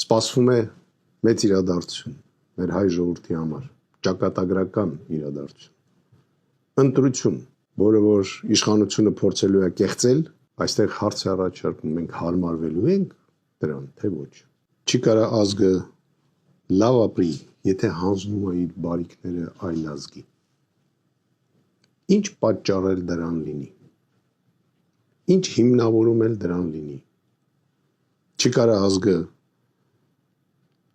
Սպասվում է մեծ իրադարձություն մեր հայ ժողովրդի համար, ճակատագրական իրադարձություն, ընտրություն, որը որ իշխանությունը փորձելու է կեղծել, այստեղ հարց է առաջարկում, մենք հարմարվելու ենք դրան, թե ոչ։ Չի կարա ազգը լավ ապրի, եթե հանձնում է իր բարիքները այլ ազգի։ Ինչ պատճառել դրան լինի, ինչ հիմնավորում էլ դրան լինի։ Չի կարա ազգը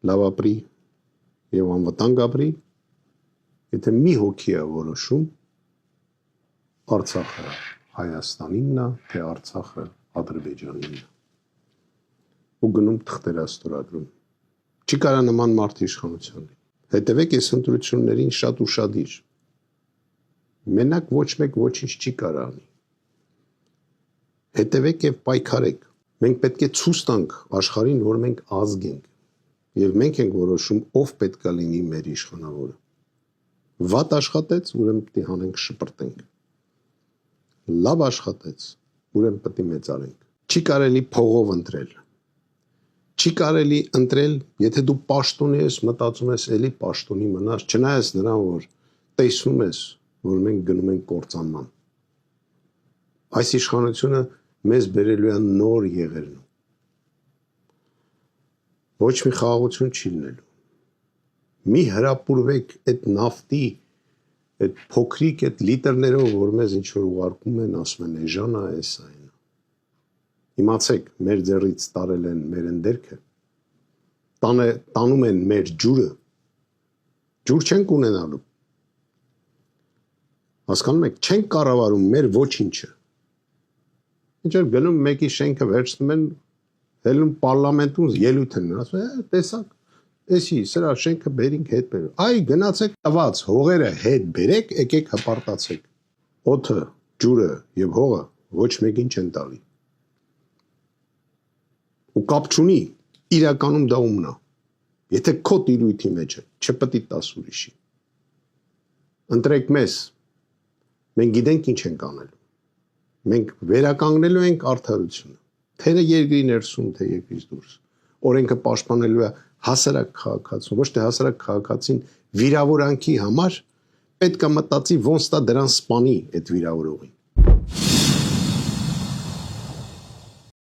լավ ապրի և անվտանգ ապրի, եթե մի հոգի է որոշում Արցախը Հայաստանինն է, թե Արցախը Ադրբեջանինն է, ու գնում թղթերը ստորագրում։ Չի կարա նման մարդ իշխանության լինի։ Հետևեք այս ընտրություններին շատ ուշադիր։ Մենակ ոչ մեկ ոչինչ չի կարա անի։ Հետևեք և պայքարեք։ Մենք պետք է ցույց տանք աշխարհին, որ մենք ազգ ենք, և մենք ենք որոշում, ով պետք է լինի մեր իշխանավորը։ Վատ աշխատեց, ուրեմն պետք է հանենք շպրտենք։ Լավ աշխատեց, ուրեմն պետք է մեծարենք։ Չի կարելի փողով ընտրել։ Չի կարելի ընտրել, եթե դու պաշտոնի ես, մտածում ես, էլի պաշտոնի մնաս, չնայած նրան, որ տեսնում ես, որ մենք գնում ենք կործանման։ Այս իշխանությունը մեզ բերելու է նոր եղերնու։ Ոչ մի խաղաղություն չի լինելու։ Մի հրապուրվեք այդ նավթի, այդ փոքրիկ այդ լիտրներով, որ մեզ ինչ-որ ուղարկում են, ասում են էժան է, էս այն։ Իմացեք, մեր ձեռից տարել են մեր ընդերքը, տանում են մեր ջուրը, ջուր չենք ունենալու։ Հասկանում եք, չենք կառավարում մեր ոչինչը։ Ինչ որ գնում մեկի շենքը վերցնում են, հելնում պարլամենտում ելույթ են, ասում են, տեսակ, էսի, սրա շենքը բերինք հետ բերում։ Այ գնացեք տված հողերը հետ բերեք, եկեք հպարտացեք։ Օդը, ջուրը եւ հողը ոչ մեկին չեն տալի։ Ու կապ չունի, իրականում դա ումն է։ Եթե քո տիրույթի մեջ է, չպետք է տաս ուրիշի։ Ընտրեք մեզ։ Մենք գիտենք ինչ ենք անելու։ Մենք վերականգնելու ենք արդարությունը, թե երկրի ներսում, թե երկրից դուրս։ Օրենքը պաշտպանելու է հասարակ քաղաքացուն, ոչ թե հասարակ քաղաքացին վիրավորանքի համար պետք է մտածի ոնց տա դրան սպանի այդ վիրավորողին։